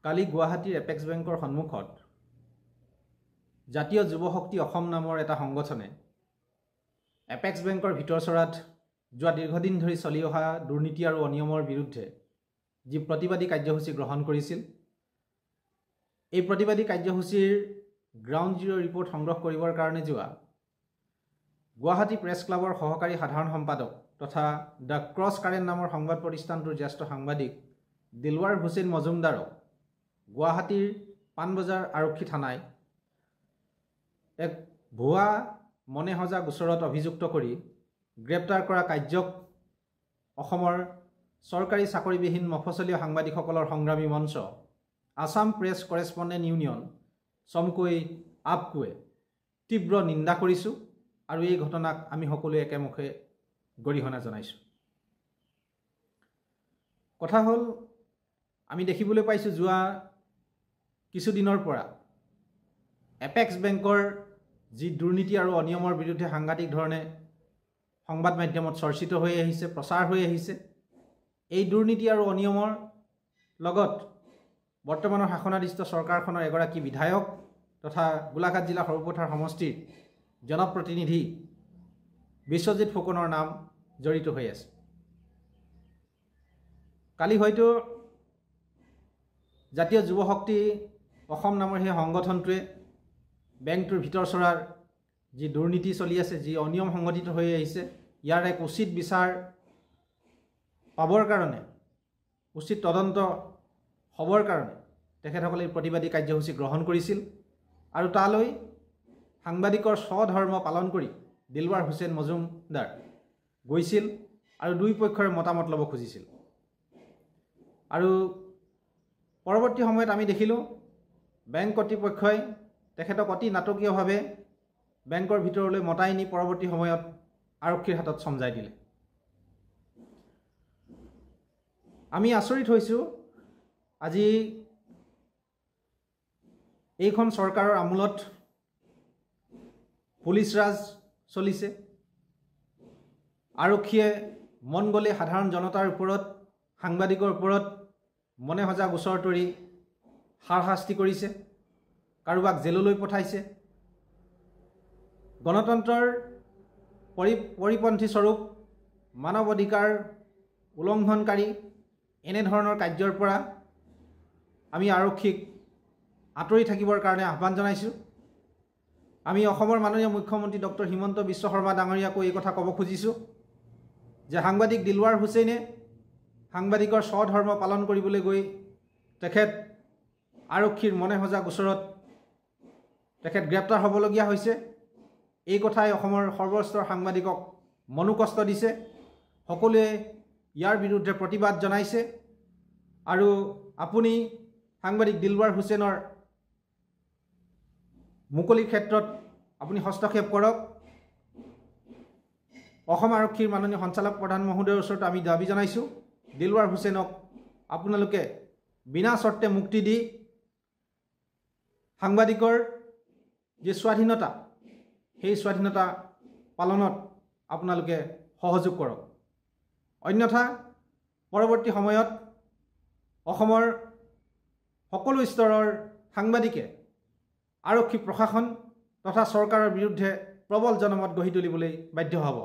কালি গুৱাহাটীৰ এপেক্স বেংকৰ সন্মুখত জাতীয় যুৱ শক্তি অসম নামৰ এটা সংগঠনে এপেক্স বেংকৰ ভিতৰচৰাত যোৱা দীৰ্ঘদিন ধৰি চলি অহা দুৰ্নীতি আৰু অনিয়মৰ বিৰুদ্ধে যি প্ৰতিবাদী কাৰ্যসূচী গ্ৰহণ কৰিছিল, এই প্ৰতিবাদী কাৰ্যসূচীৰ গ্ৰাউণ্ড জিৰ' ৰিপৰ্ট সংগ্ৰহ কৰিবৰ কাৰণে যোৱা গুৱাহাটী প্ৰেছ ক্লাবৰ সহকাৰী সাধাৰণ সম্পাদক তথা দ্য ক্ৰছ কাৰেণ্ট নামৰ সংবাদ প্ৰতিষ্ঠানটোৰ জ্যেষ্ঠ সাংবাদিক দিলৱাৰ হুছেইন মজুমদাৰক গুৱাহাটীৰ পাণবজাৰ আৰক্ষী থানায় এক ভুৱা মনে সজা গোচৰত অভিযুক্ত কৰি গ্ৰেপ্তাৰ কৰা কাৰ্যক অসমৰ চৰকাৰী চাকৰিবিহীন মফচলীয়া সাংবাদিকসকলৰ সংগ্ৰামী মঞ্চ আসাম প্ৰেছ কৰেছপণ্ডেণ্ট ইউনিয়ন চমুকৈ আপকোৱে তীব্ৰ নিন্দা কৰিছোঁ আৰু এই ঘটনাক আমি সকলোৱে একেমুখে গৰিহণা জনাইছোঁ। কথা হ'ল, আমি দেখিবলৈ পাইছোঁ যোৱা কিছুদিনৰ পৰা এপেক্স বেংকৰ যি দুৰ্নীতি আৰু অনিয়মৰ বিৰুদ্ধে সাংঘাতিক ধৰণে সংবাদ মাধ্যমত চৰ্চিত হৈ আহিছে, প্ৰচাৰ হৈ আহিছে। এই দুৰ্নীতি আৰু অনিয়মৰ লগত বৰ্তমানৰ শাসনাধীষ্ঠ চৰকাৰখনৰ এগৰাকী বিধায়ক তথা গোলাঘাট জিলা সৰুপথাৰ সমষ্টিৰ জনপ্ৰতিনিধি বিশ্বজিৎ ফুকনৰ নাম জড়িত হৈ আছে। কালি হয়তো জাতীয় যুৱ শক্তি অসম নামৰ সেই সংগঠনটোৱে বেংকটোৰ ভিতৰচৰাৰ যি দুৰ্নীতি চলি আছে, যি অনিয়ম সংঘটিত হৈ আহিছে, ইয়াৰ এক উচিত বিচাৰ পাবৰ কাৰণে, উচিত তদন্ত হ'বৰ কাৰণে তেখেতসকলে প্ৰতিবাদী কাৰ্যসূচী গ্ৰহণ কৰিছিল আৰু তালৈ সাংবাদিকৰ স্বধৰ্ম পালন কৰি দিলৱাৰ হুছেইন মজুমদাৰ গৈছিল আৰু দুই পক্ষৰে মতামত ল'ব খুজিছিল। আৰু পৰৱৰ্তী সময়ত আমি দেখিলোঁ বেংক কৰ্তৃপক্ষই তেখেতক অতি নাটকীয়ভাৱে বেংকৰ ভিতৰলৈ মতাই নি পৰৱৰ্তী সময়ত আৰক্ষীৰ হাতত চমজাই দিলে। আমি আচৰিত হৈছোঁ, আজি এইখন চৰকাৰৰ আমোলত পুলিচ ৰাজ চলিছে। আৰক্ষীয়ে মন গ'লে সাধাৰণ জনতাৰ ওপৰত, সাংবাদিকৰ ওপৰত মনে সজা গোচৰ তৰি হাৰশাস্তি কৰিছে, কাৰোবাক জেললৈ পঠাইছে। গণতন্ত্ৰৰ পৰিপন্থী স্বৰূপ মানৱ অধিকাৰ উলংঘনকাৰী এনেধৰণৰ কাৰ্যৰ পৰা আমি আৰক্ষীক আঁতৰি থাকিবৰ কাৰণে আহ্বান জনাইছোঁ। আমি অসমৰ মাননীয় মুখ্যমন্ত্ৰী ডক্টৰ হিমন্ত বিশ্ব শৰ্মা ডাঙৰীয়াকো এই কথা ক'ব খুজিছোঁ যে সাংবাদিক দিলৱাৰ হুছেইনে সাংবাদিকৰ স্বধৰ্ম পালন কৰিবলৈ গৈ তেখেত আৰক্ষীৰ মনে সজা গোচৰত তেখেত গ্ৰেপ্তাৰ হ'বলগীয়া হৈছে। এই কথাই অসমৰ সৰ্বস্তৰ সাংবাদিকক মনোকষ্ট দিছে। সকলোৱে ইয়াৰ বিৰুদ্ধে প্ৰতিবাদ জনাইছে আৰু আপুনি সাংবাদিক দিলৱাৰ হুছেইনৰ মুকলিৰ ক্ষেত্ৰত আপুনি হস্তক্ষেপ কৰক। অসম আৰক্ষীৰ মাননীয় সঞ্চালক প্ৰধান মহোদয়ৰ ওচৰত আমি দাবী জনাইছোঁ, দিলৱাৰ হুছেইনক আপোনালোকে বিনা চৰ্তে মুক্তি দি সাংবাদিকৰ যি স্বাধীনতা, সেই স্বাধীনতা পালনত আপোনালোকে সহযোগ কৰক। অন্যথা পৰৱৰ্তী সময়ত অসমৰ সকলো স্তৰৰ সাংবাদিকে আৰক্ষী প্ৰশাসন তথা চৰকাৰৰ বিৰুদ্ধে প্ৰবল জনমত গঢ়ি তুলিবলৈ বাধ্য হ'ব।